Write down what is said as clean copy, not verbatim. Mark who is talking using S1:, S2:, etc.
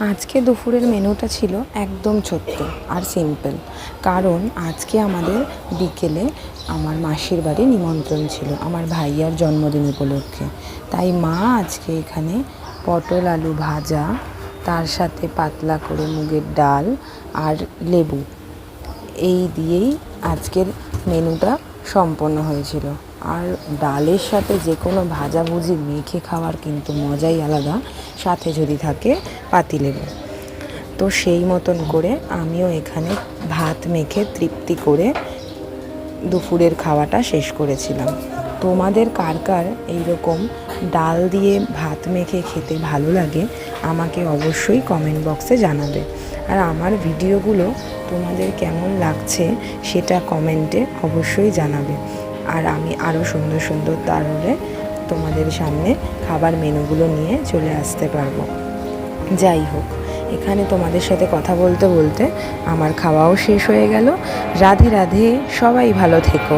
S1: আজকে দুপুরের মেনুটা ছিল একদম ছোট্ট আর সিম্পল, কারণ আজকে আমাদের বিকেলে আমার মাসির বাড়ি নিমন্ত্রণ ছিল আমার ভাইয়ার জন্মদিন উপলক্ষে। তাই মা আজকে এখানে পটল আলু ভাজা, তার সাথে পাতলা করে মুগের ডাল আর লেবু, এই দিয়েই আজকের মেনুটা সম্পন্ন হয়েছিল। আর ডালের সাথে যে কোনো ভাজাভুজি মেখে খাওয়ার কিন্তু মজাই আলাদা, সাথে যদি থাকে পাতিলেবু। তো সেই মতন করে আমিও এখানে ভাত মেখে তৃপ্তি করে দুপুরের খাওয়াটা শেষ করেছিলাম। তোমাদের কার কার এইরকম ডাল দিয়ে ভাত মেখে খেতে ভালো লাগে আমাকে অবশ্যই কমেন্ট বক্সে জানাবে। আর আমার ভিডিওগুলো তোমাদের কেমন লাগছে সেটা কমেন্টে অবশ্যই জানাবে। আর আমি আরও সুন্দর সুন্দর তাহলে তোমাদের সামনে খাবার মেনুগুলো নিয়ে চলে আসতে পারবো। যাই হোক, এখানে তোমাদের সাথে কথা বলতে বলতে আমার খাওয়াও শেষ হয়ে গেল। রাধে রাধে, সবাই ভালো থেকো।